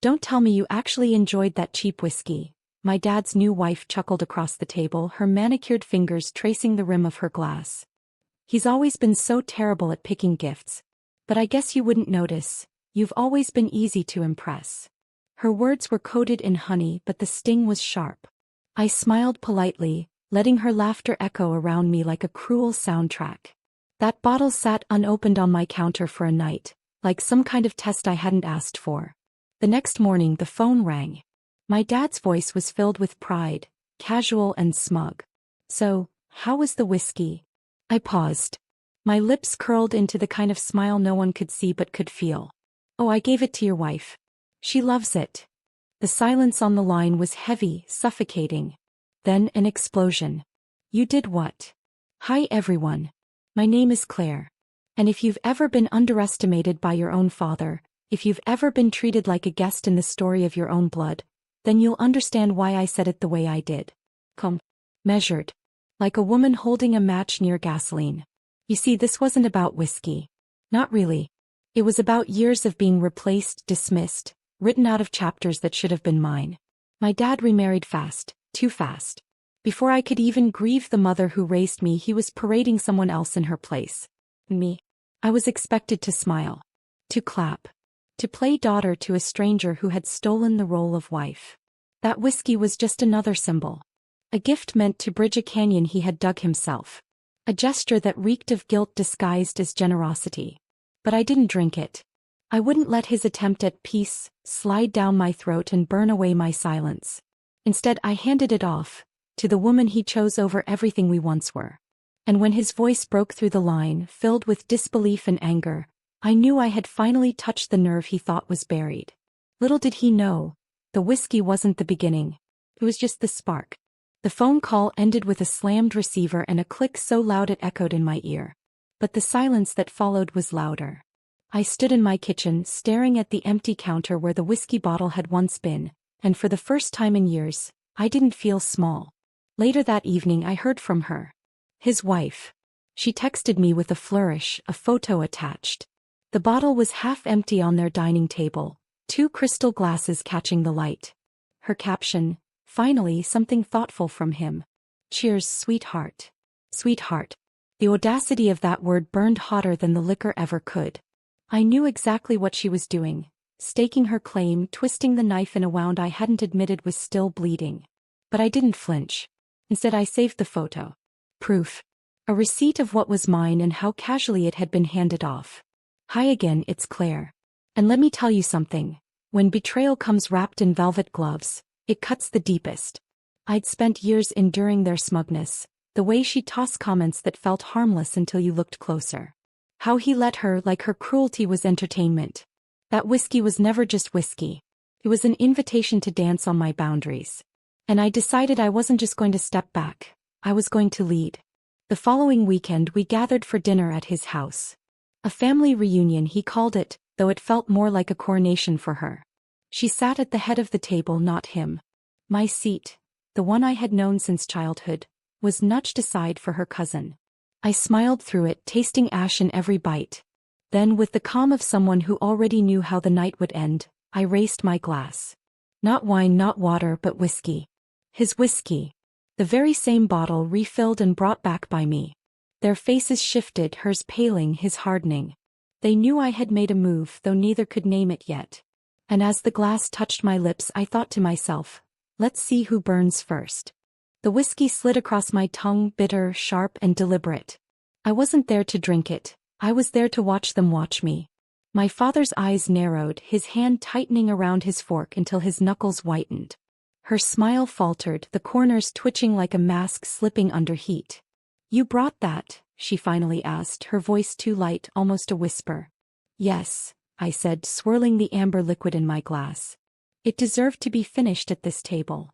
Don't tell me you actually enjoyed that cheap whiskey. My dad's new wife chuckled across the table, her manicured fingers tracing the rim of her glass. He's always been so terrible at picking gifts. But I guess you wouldn't notice. You've always been easy to impress. Her words were coated in honey, but the sting was sharp. I smiled politely, letting her laughter echo around me like a cruel soundtrack. That bottle sat unopened on my counter for a night, like some kind of test I hadn't asked for. The next morning the phone rang. My dad's voice was filled with pride, casual and smug. "So, how was the whiskey?" I paused. My lips curled into the kind of smile no one could see but could feel. "Oh, I gave it to your wife. She loves it." The silence on the line was heavy, suffocating. Then an explosion. "You did what?" "Hi everyone. My name is Claire. And if you've ever been underestimated by your own father, if you've ever been treated like a guest in the story of your own blood, then you'll understand why I said it the way I did. Come. Measured. Like a woman holding a match near gasoline. You see, this wasn't about whiskey. Not really. It was about years of being replaced, dismissed, written out of chapters that should have been mine. My dad remarried fast, too fast. Before I could even grieve the mother who raised me, he was parading someone else in her place. Me. I was expected to smile. To clap. To play daughter to a stranger who had stolen the role of wife. That whiskey was just another symbol. A gift meant to bridge a canyon he had dug himself. A gesture that reeked of guilt disguised as generosity. But I didn't drink it. I wouldn't let his attempt at peace slide down my throat and burn away my silence. Instead, I handed it off, to the woman he chose over everything we once were. And when his voice broke through the line, filled with disbelief and anger, I knew I had finally touched the nerve he thought was buried. Little did he know, the whiskey wasn't the beginning. It was just the spark. The phone call ended with a slammed receiver and a click so loud it echoed in my ear. But the silence that followed was louder. I stood in my kitchen, staring at the empty counter where the whiskey bottle had once been, and for the first time in years, I didn't feel small. Later that evening I heard from her. His wife. She texted me with a flourish, a photo attached. The bottle was half empty on their dining table, 2 crystal glasses catching the light. Her caption, "Finally something thoughtful from him. Cheers, sweetheart." Sweetheart. The audacity of that word burned hotter than the liquor ever could. I knew exactly what she was doing, staking her claim, twisting the knife in a wound I hadn't admitted was still bleeding. But I didn't flinch. Instead, I saved the photo. Proof. A receipt of what was mine and how casually it had been handed off. "Hi again, it's Claire. And let me tell you something. When betrayal comes wrapped in velvet gloves, it cuts the deepest." I'd spent years enduring their smugness, the way she tossed comments that felt harmless until you looked closer. How he let her, like her cruelty was entertainment. That whiskey was never just whiskey. It was an invitation to dance on my boundaries. And I decided I wasn't just going to step back, I was going to lead. The following weekend we gathered for dinner at his house. A family reunion he called it, though it felt more like a coronation for her. She sat at the head of the table, not him. My seat, the one I had known since childhood, was nudged aside for her cousin. I smiled through it, tasting ash in every bite. Then, with the calm of someone who already knew how the night would end, I raised my glass. Not wine, not water, but whiskey. His whiskey. The very same bottle refilled and brought back by me. Their faces shifted, hers paling, his hardening. They knew I had made a move, though neither could name it yet. And as the glass touched my lips, I thought to myself, let's see who burns first. The whiskey slid across my tongue, bitter, sharp, and deliberate. I wasn't there to drink it, I was there to watch them watch me. My father's eyes narrowed, his hand tightening around his fork until his knuckles whitened. Her smile faltered, the corners twitching like a mask slipping under heat. "You brought that?" she finally asked, her voice too light, almost a whisper. "Yes," I said, swirling the amber liquid in my glass. It deserved to be finished at this table.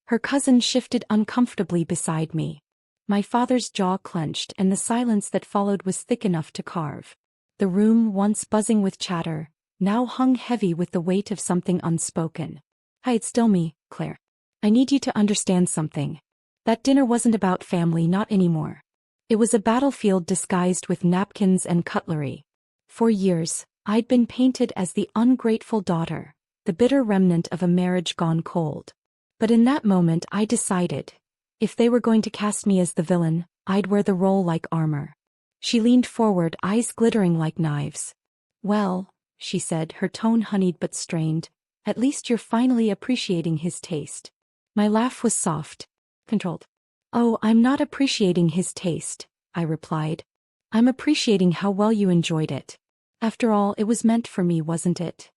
Her cousin shifted uncomfortably beside me. My father's jaw clenched, and the silence that followed was thick enough to carve. The room, once buzzing with chatter, now hung heavy with the weight of something unspoken. "Hi, it's still me, Claire. I need you to understand something. That dinner wasn't about family, not anymore. It was a battlefield disguised with napkins and cutlery. For years, I'd been painted as the ungrateful daughter, the bitter remnant of a marriage gone cold. But in that moment I decided, if they were going to cast me as the villain, I'd wear the role like armor. She leaned forward, eyes glittering like knives. "Well," she said, her tone honeyed but strained, "at least you're finally appreciating his taste." My laugh was soft, controlled. "Oh, I'm not appreciating his taste," I replied. "I'm appreciating how well you enjoyed it. After all, it was meant for me, wasn't it?"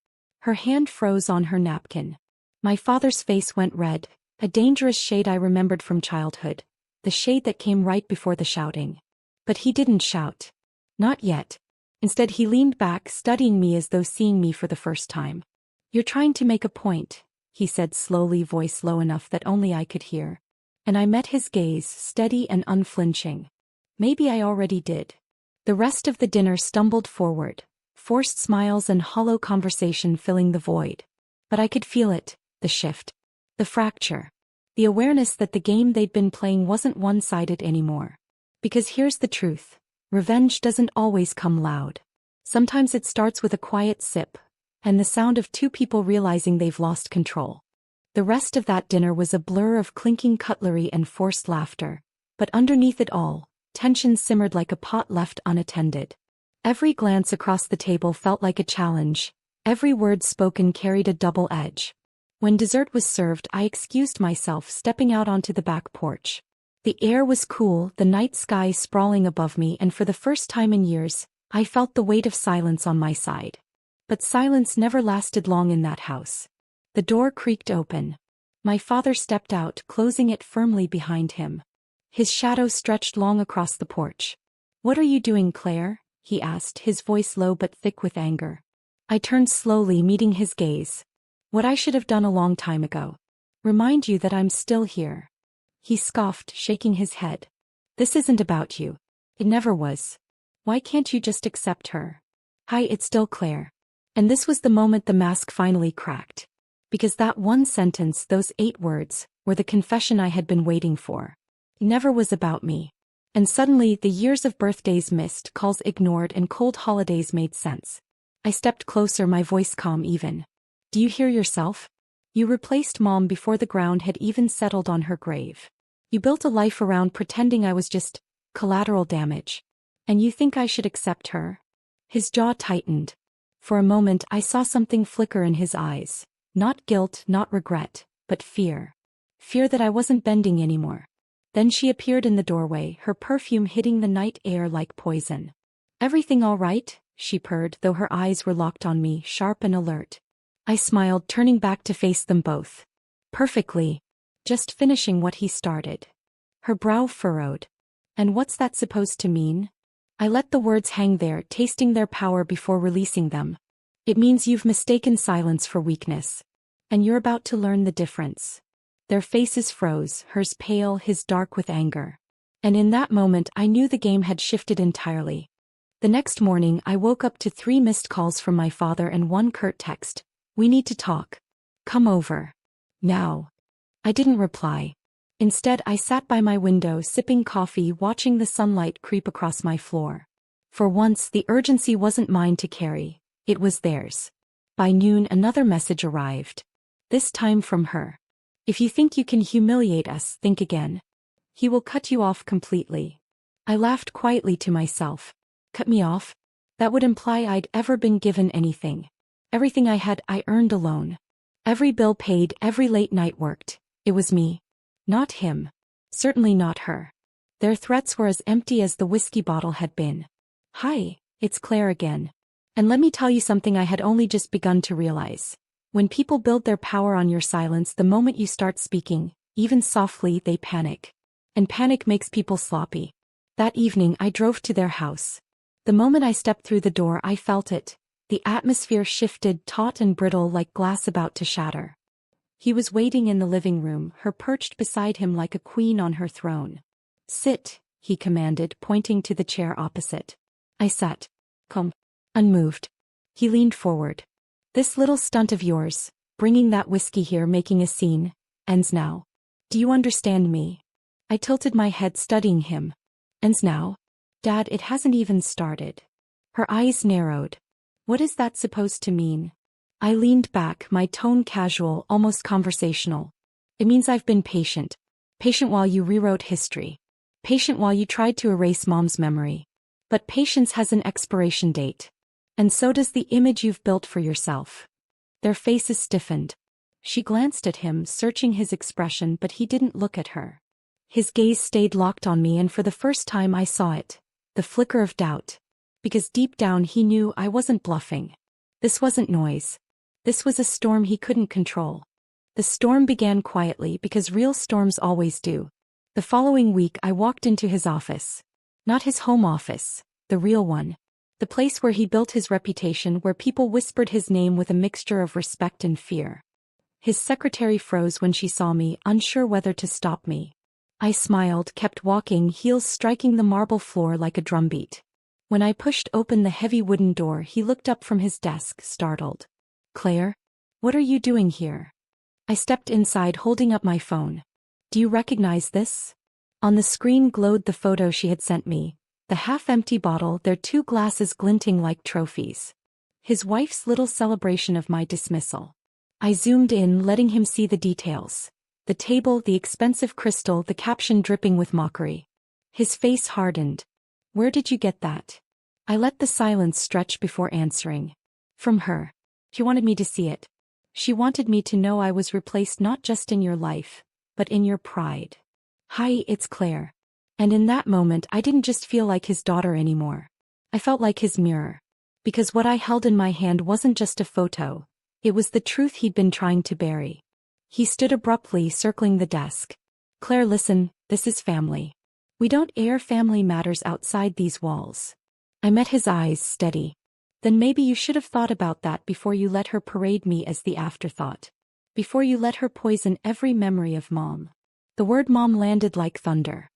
Her hand froze on her napkin. My father's face went red, a dangerous shade I remembered from childhood, the shade that came right before the shouting. But he didn't shout. Not yet. Instead, he leaned back, studying me as though seeing me for the first time. "You're trying to make a point," he said slowly, voice low enough that only I could hear. And I met his gaze, steady and unflinching. Maybe I already did. The rest of the dinner stumbled forward, forced smiles and hollow conversation filling the void. But I could feel it, the shift. The fracture. The awareness that the game they'd been playing wasn't one-sided anymore. Because here's the truth. Revenge doesn't always come loud. Sometimes it starts with a quiet sip, and the sound of two people realizing they've lost control. The rest of that dinner was a blur of clinking cutlery and forced laughter, but underneath it all, tension simmered like a pot left unattended. Every glance across the table felt like a challenge, every word spoken carried a double edge. When dessert was served, I excused myself, stepping out onto the back porch. The air was cool, the night sky sprawling above me, and for the first time in years, I felt the weight of silence on my side. But silence never lasted long in that house. The door creaked open. My father stepped out, closing it firmly behind him. His shadow stretched long across the porch. "What are you doing, Claire?" he asked, his voice low but thick with anger. I turned slowly, meeting his gaze. "What I should have done a long time ago. Remind you that I'm still here." He scoffed, shaking his head. "This isn't about you. It never was. Why can't you just accept her?" "Hi, it's still Claire." And this was the moment the mask finally cracked. Because that one sentence, those 8 words, were the confession I had been waiting for. It never was about me. And suddenly, the years of birthdays missed, calls ignored, and cold holidays made sense. I stepped closer, my voice calm even. "Do you hear yourself? You replaced Mom before the ground had even settled on her grave. You built a life around pretending I was just collateral damage. And you think I should accept her?" His jaw tightened. For a moment, I saw something flicker in his eyes. Not guilt, not regret, but fear. Fear that I wasn't bending anymore. Then she appeared in the doorway, her perfume hitting the night air like poison. "Everything all right?" she purred, though her eyes were locked on me, sharp and alert. I smiled, turning back to face them both. "Perfectly. Just finishing what he started." Her brow furrowed. "And what's that supposed to mean?" I let the words hang there, tasting their power before releasing them. "It means you've mistaken silence for weakness. And you're about to learn the difference." Their faces froze, hers pale, his dark with anger. And in that moment I knew the game had shifted entirely. The next morning I woke up to 3 missed calls from my father and 1 curt text. "We need to talk. Come over. Now." I didn't reply. Instead, I sat by my window, sipping coffee, watching the sunlight creep across my floor. For once, the urgency wasn't mine to carry. It was theirs. By noon, another message arrived. This time from her. "If you think you can humiliate us, think again. He will cut you off completely." I laughed quietly to myself. Cut me off? That would imply I'd ever been given anything. Everything I had, I earned alone. Every bill paid, every late night worked. It was me. Not him. Certainly not her. Their threats were as empty as the whiskey bottle had been. "Hi, it's Claire again. And let me tell you something I had only just begun to realize. When people build their power on your silence, the moment you start speaking, even softly, they panic. And panic makes people sloppy." That evening I drove to their house. The moment I stepped through the door I felt it. The atmosphere shifted, taut and brittle like glass about to shatter. He was waiting in the living room, her perched beside him like a queen on her throne. "Sit," he commanded, pointing to the chair opposite. I sat. Calm. Unmoved. He leaned forward. "This little stunt of yours, bringing that whiskey here, making a scene, ends now. Do you understand me?" I tilted my head, studying him. "Ends now? Dad, it hasn't even started." Her eyes narrowed. "What is that supposed to mean?" I leaned back, my tone casual, almost conversational. It means I've been patient. Patient while you rewrote history. Patient while you tried to erase Mom's memory. But patience has an expiration date. And so does the image you've built for yourself. Their faces stiffened. She glanced at him, searching his expression, but he didn't look at her. His gaze stayed locked on me, and for the first time I saw it. The flicker of doubt. Because deep down he knew I wasn't bluffing. This wasn't noise. This was a storm he couldn't control. The storm began quietly, because real storms always do. The following week I walked into his office. Not his home office, the real one. The place where he built his reputation, where people whispered his name with a mixture of respect and fear. His secretary froze when she saw me, unsure whether to stop me. I smiled, kept walking, heels striking the marble floor like a drumbeat. When I pushed open the heavy wooden door, he looked up from his desk, startled. "Claire? What are you doing here?" I stepped inside, holding up my phone. "Do you recognize this?" On the screen glowed the photo she had sent me. The half-empty bottle, their 2 glasses glinting like trophies. His wife's little celebration of my dismissal. I zoomed in, letting him see the details. The table, the expensive crystal, the caption dripping with mockery. His face hardened. "Where did you get that?" I let the silence stretch before answering. "From her. She wanted me to see it. She wanted me to know I was replaced not just in your life, but in your pride." "Hi, it's Claire." And in that moment I didn't just feel like his daughter anymore. I felt like his mirror. Because what I held in my hand wasn't just a photo. It was the truth he'd been trying to bury. He stood abruptly, circling the desk. "Claire, listen, this is family. We don't air family matters outside these walls." I met his eyes, steady. "Then maybe you should have thought about that before you let her parade me as the afterthought. Before you let her poison every memory of Mom." The word Mom landed like thunder.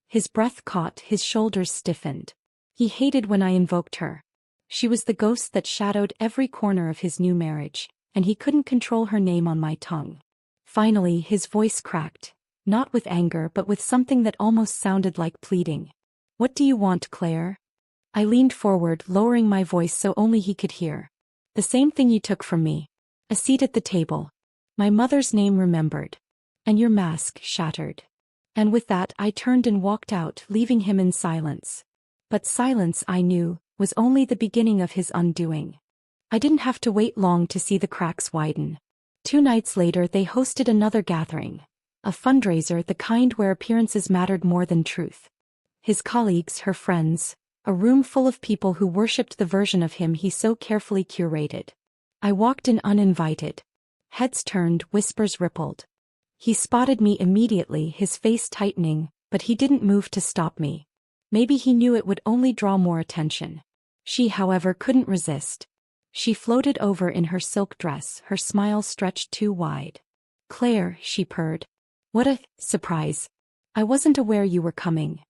His breath caught, his shoulders stiffened. He hated when I invoked her. She was the ghost that shadowed every corner of his new marriage, and he couldn't control her name on my tongue. Finally, his voice cracked, not with anger but with something that almost sounded like pleading. "What do you want, Claire?" I leaned forward, lowering my voice so only he could hear. "The same thing you took from me. A seat at the table. My mother's name remembered. And your mask shattered." And with that I turned and walked out, leaving him in silence. But silence, I knew, was only the beginning of his undoing. I didn't have to wait long to see the cracks widen. 2 nights later they hosted another gathering. A fundraiser, the kind where appearances mattered more than truth. His colleagues, her friends, a room full of people who worshipped the version of him he so carefully curated. I walked in uninvited. Heads turned, whispers rippled. He spotted me immediately, his face tightening, but he didn't move to stop me. Maybe he knew it would only draw more attention. She, however, couldn't resist. She floated over in her silk dress, her smile stretched too wide. "Claire," she purred. "What a surprise. I wasn't aware you were coming."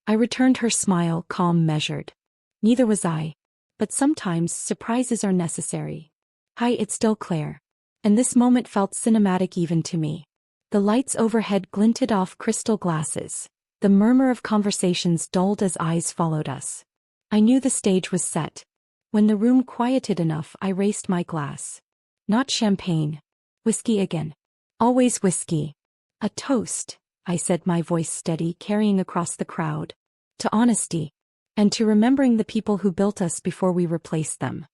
I returned her smile, calm, measured. "Neither was I. But sometimes surprises are necessary." "Hi, it's still Claire." And this moment felt cinematic even to me. The lights overhead glinted off crystal glasses. The murmur of conversations dulled as eyes followed us. I knew the stage was set. When the room quieted enough, I raised my glass. Not champagne. Whiskey again. Always whiskey. "A toast," I said, my voice steady, carrying across the crowd. "To honesty. And to remembering the people who built us before we replaced them."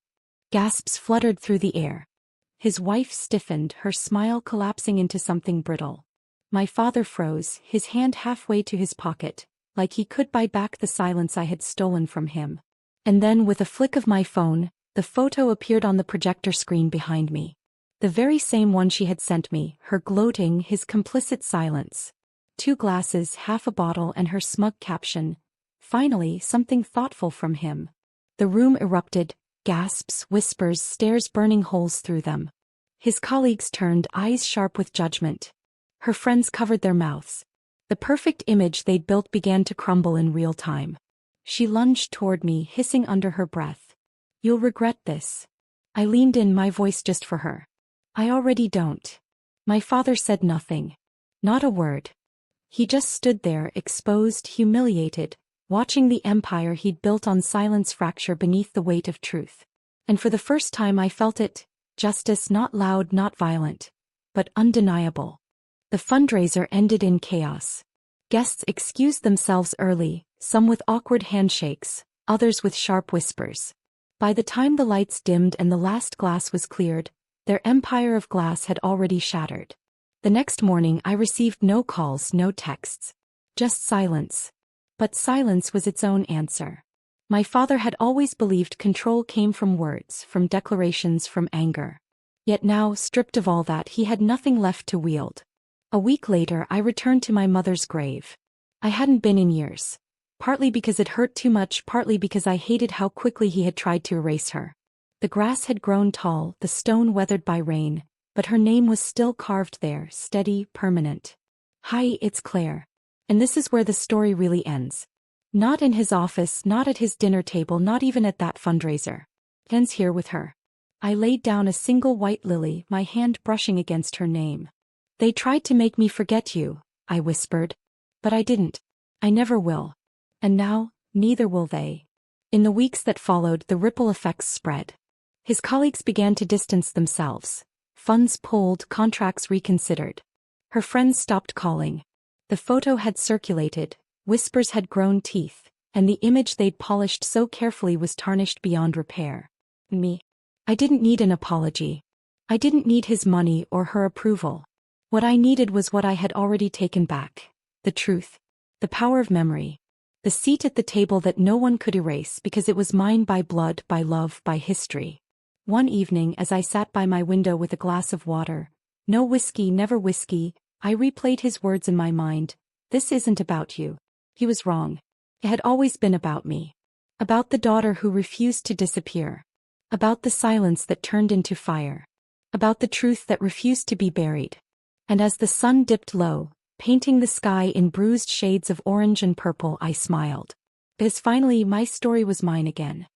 Gasps fluttered through the air. His wife stiffened, her smile collapsing into something brittle. My father froze, his hand halfway to his pocket, like he could buy back the silence I had stolen from him. And then, with a flick of my phone, the photo appeared on the projector screen behind me. The very same one she had sent me, her gloating, his complicit silence. 2 glasses, half a bottle, and her smug caption. Finally, something thoughtful from him. The room erupted. Gasps, whispers, stares burning holes through them. His colleagues turned, eyes sharp with judgment. Her friends covered their mouths. The perfect image they'd built began to crumble in real time. She lunged toward me, hissing under her breath. "You'll regret this." I leaned in, my voice just for her. "I already don't." My father said nothing. Not a word. He just stood there, exposed, humiliated, watching the empire he'd built on silence fracture beneath the weight of truth. And for the first time I felt it, Justice not loud, not violent, but undeniable. The fundraiser ended in chaos. Guests excused themselves early, some with awkward handshakes, others with sharp whispers. By the time the lights dimmed and the last glass was cleared, their empire of glass had already shattered. The next morning I received no calls, no texts. Just silence. But silence was its own answer. My father had always believed control came from words, from declarations, from anger. Yet now, stripped of all that, he had nothing left to wield. A week later I returned to my mother's grave. I hadn't been in years. Partly because it hurt too much, partly because I hated how quickly he had tried to erase her. The grass had grown tall, the stone weathered by rain, but her name was still carved there, steady, permanent. Hi, it's Claire. And this is where the story really ends. Not in his office, not at his dinner table, not even at that fundraiser. It ends here with her. I laid down a single white lily, my hand brushing against her name. They tried to make me forget you, I whispered. But I didn't. I never will. And now, neither will they. In the weeks that followed, the ripple effects spread. His colleagues began to distance themselves. Funds pulled, contracts reconsidered. Her friends stopped calling. The photo had circulated, whispers had grown teeth, and the image they'd polished so carefully was tarnished beyond repair. Me. I didn't need an apology. I didn't need his money or her approval. What I needed was what I had already taken back. The truth. The power of memory. The seat at the table that no one could erase because it was mine by blood, by love, by history. One evening as I sat by my window with a glass of water, no whiskey, never whiskey, I replayed his words in my mind. This isn't about you. He was wrong. It had always been about me. About the daughter who refused to disappear. About the silence that turned into fire. About the truth that refused to be buried. And as the sun dipped low, painting the sky in bruised shades of orange and purple, I smiled. Because finally my story was mine again.